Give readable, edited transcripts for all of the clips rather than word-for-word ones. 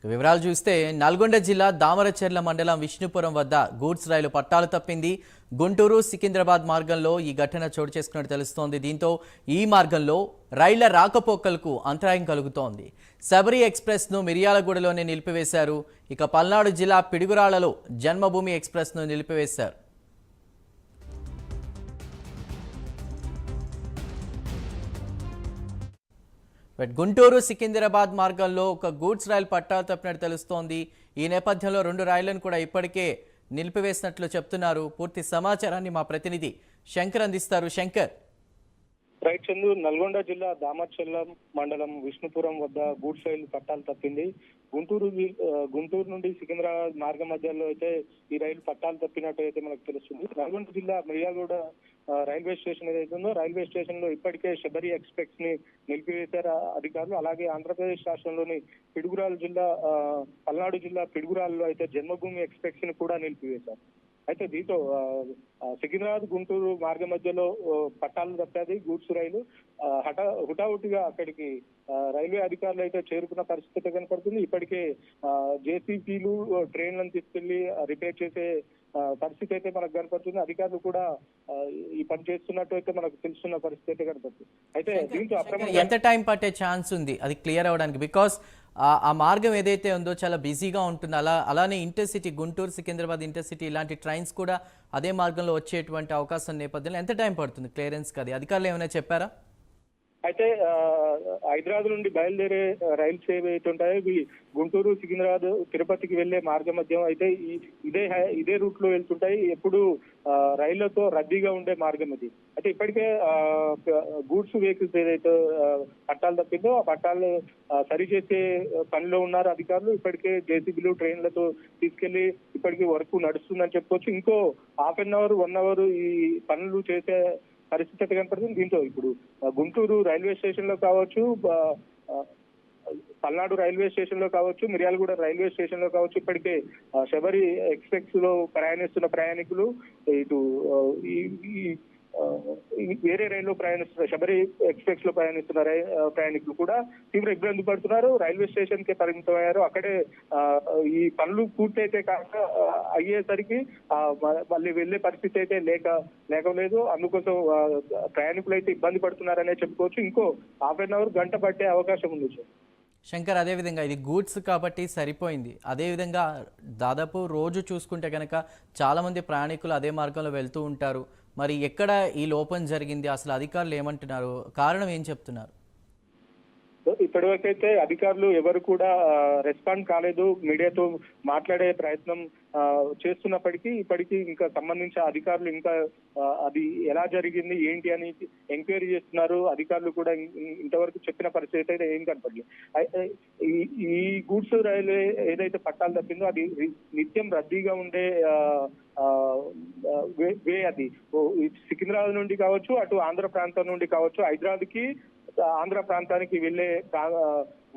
వివరాలు చూస్తే నల్గొండ జిల్లా దామరచెర్ల మండలం విష్ణుపురం వద్ద గూడ్స్ రైలు పట్టాలు తప్పింది. గుంటూరు సికింద్రాబాద్ మార్గంలో ఈ ఘటన చోటు చేసుకున్నట్టు తెలుస్తోంది. దీంతో ఈ మార్గంలో రైళ్ల రాకపోకలకు అంతరాయం కలుగుతోంది. శబరి ఎక్స్ప్రెస్ను మిర్యాలగూడలోనే నిలిపివేశారు. ఇక పల్నాడు జిల్లా పిడుగురాళ్లలో జన్మభూమి ఎక్స్ప్రెస్ను నిలిపివేశారు. గుంటూరు సికింద్రాబాద్ మార్గంలో ఒక గూడ్స్ రైలు పట్టాలు తప్పినట్టు తెలుస్తోంది. ఈ నేపథ్యంలో 2 రైళ్లను కూడా ఇప్పటికే నిలిపివేసినట్లు చెప్తున్నారు. పూర్తి సమాచారాన్ని మా ప్రతినిధి శంకర్ అందిస్తారు. శంకర్. రైట్ చందు, నల్గొండ జిల్లా దామరచెర్ల మండలం విష్ణుపురం వద్ద గూడ్స్ రైలు పట్టాలు తప్పింది. గుంటూరు నుండి సికింద్రాబాద్ మార్గం మధ్యలో అయితే ఈ రైలు పట్టాలు తప్పినట్టు అయితే మనకు తెలుస్తుంది. నల్గొండ జిల్లా మిర్యాలగూడ రైల్వే స్టేషన్ ఏదైతే ఉందో రైల్వే స్టేషన్ లో ఇప్పటికే శబరి ఎక్స్ప్రెస్ ని నిలిపివేశారు అధికారులు. అలాగే ఆంధ్రప్రదేశ్ రాష్ట్రంలోని పల్నాడు జిల్లా పిడుగురాల్లో అయితే జన్మభూమి ఎక్స్ప్రెస్ ని కూడా నిలిపివేశారు. అయితే దీంతో సికింద్రాబాద్ గుంటూరు మార్గం మధ్యలో పట్టాలు తప్పాది గూడ్స్ రైలు. హుటాహుటిగా అక్కడికి రైల్వే అధికారులు అయితే చేరుకున్న పరిస్థితి కనపడుతుంది. ఇప్పటికే జేసీబీలు ట్రైన్లను తీసుకెళ్లి రిపేర్ చేసే పరిస్థితి అయితే మనకు కనపడుతుంది. అధికారులు కూడా ఈ పని చేస్తున్నట్టు అయితే మనకు తెలుస్తున్న పరిస్థితి అయితే కనపడుతుంది. అయితే దీంతో ఎంత టైం పట్టే ఛాన్స్ ఉంది అది క్లియర్ అవ్వడానికి? బికాస్ ఆ మార్గం ఏదైతే ఉందో చాలా బిజీగా ఉంటుంది. అలానే ఇంటర్సిటీ గుంటూరు సికింద్రాబాద్ ఇంటర్సిటీ ఇలాంటి ట్రైన్స్ కూడా అదే మార్గంలో వచ్చేటువంటి అవకాశం నేపథ్యంలో ఎంత టైం పడుతుంది క్లియరెన్స్ కి? అధికారులు ఏమైనా చెప్పారా? అయితే హైదరాబాద్ నుండి బయలుదేరే రైల్స్ ఏవైతే ఉంటాయో ఇవి గుంటూరు సికింద్రాబాద్ తిరుపతికి వెళ్లే మార్గం మధ్యం అయితే ఇదే రూట్ లో వెళ్తుంటాయి. ఎప్పుడు రైళ్లతో రద్దీగా ఉండే మార్గం ఇది. అయితే ఇప్పటికే గూడ్స్ వెహికల్స్ ఏదైతే పట్టాలు తప్పిందో ఆ పట్టాలు సరిచేసే పనిలో ఉన్నారు అధికారులు. ఇప్పటికే జేసీబీలు ట్రైన్లతో తీసుకెళ్లి ఇప్పటికీ వర్క్ నడుస్తుందని చెప్పుకోవచ్చు. ఇంకో హాఫ్ అన్ అవర్ 1 అవర్ ఈ పనులు చేసే పరిస్థితి కనపడుతుంది. దీంతో ఇప్పుడు గుంటూరు రైల్వే స్టేషన్ లో కావచ్చు, పల్నాడు రైల్వే స్టేషన్ లో కావచ్చు, మిర్యాలగూడ రైల్వే స్టేషన్ లో కావచ్చు ఇప్పటికే శబరి ఎక్స్ప్రెస్ లో ప్రయాణిస్తున్న ప్రయాణికులు ఇటు వేరే రైల్లో ప్రయాణిస్తున్న శబరి ఎక్స్ప్రెస్ లో ప్రయాణిస్తున్న ప్రయాణికులు కూడా తీవ్ర ఇబ్బంది పడుతున్నారు. రైల్వే స్టేషన్ కే పరిమితమయ్యారు. అక్కడే ఈ పనులు పూర్తయితే కాక అయ్యేసరికి మళ్ళీ వెళ్లే పరిస్థితి అయితే లేకలేదు. అందుకోసం ప్రయాణికులు అయితే ఇబ్బంది పడుతున్నారనే చెప్పుకోవచ్చు. ఇంకో హాఫ్ అన్ అవర్ గంట పట్టే అవకాశం ఉంది సార్. శంకర్, అదేవిధంగా ఇది గూడ్స్ కాబట్టి సరిపోయింది. అదేవిధంగా దాదాపు రోజు చూసుకుంటే కనుక చాలామంది ప్రయాణికులు అదే మార్గంలో వెళ్తూ ఉంటారు. మరి ఎక్కడ ఈ లోపం జరిగింది? అసలు అధికారులు ఏమంటున్నారు? కారణం ఏం చెప్తున్నారు? ఇప్పటివరకైతే అధికారులు ఎవరు కూడా రెస్పాండ్ కాలేదు. మీడియాతో మాట్లాడే ప్రయత్నం చేస్తున్నప్పటికీ ఇప్పటికీ ఇంకా సంబంధించిన అధికారులు ఇంకా అది ఎలా జరిగింది ఏంటి అని ఎంక్వైరీ చేస్తున్నారు. అధికారులు కూడా ఇంతవరకు చెప్పిన పరిస్థితి అయితే ఏం కనపడలేదు. ఈ గూడ్స్ రైల్వే ఏదైతే పట్టాలు తప్పిందో అది నిత్యం రద్దీగా ఉండే వే అది. సికింద్రాబాద్ నుండి కావచ్చు, అటు ఆంధ్ర ప్రాంతం నుండి కావచ్చు, హైదరాబాద్ కి ఆంధ్ర ప్రాంతానికి వెళ్లే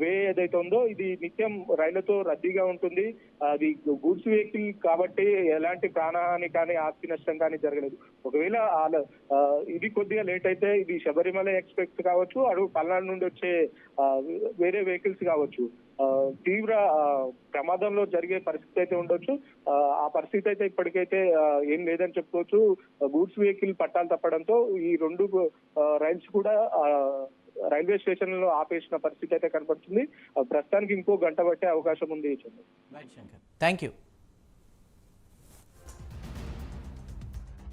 వే ఏదైతే ఉందో ఇది నిత్యం రైళ్లతో రద్దీగా ఉంటుంది. అది గూడ్స్ వెహికల్ కాబట్టి ఎలాంటి ప్రాణహాని కానీ ఆస్తి నష్టం కానీ జరగలేదు. ఒకవేళ ఇది కొద్దిగా లేట్ అయితే ఇది శబరిమల ఎక్స్ప్రెస్ కావచ్చు, అటు పల్నాడు నుండి వచ్చే వేరే వెహికల్స్ కావచ్చు తీవ్ర ప్రమాదంలో జరిగే పరిస్థితి అయితే ఉండొచ్చు. ఆ పరిస్థితి అయితే ఇప్పటికైతే ఏం లేదని చెప్పుకోవచ్చు. గూడ్స్ వెహికల్ పట్టాలు తప్పడంతో ఈ 2 రైల్స్ కూడా రైల్వే స్టేషన్ లో ఆపేసిన పరిస్థితి అయితే కనపడుతుంది. ప్రస్తుతానికి ఇంకో గంట పట్టే అవకాశం ఉంది. Thank you.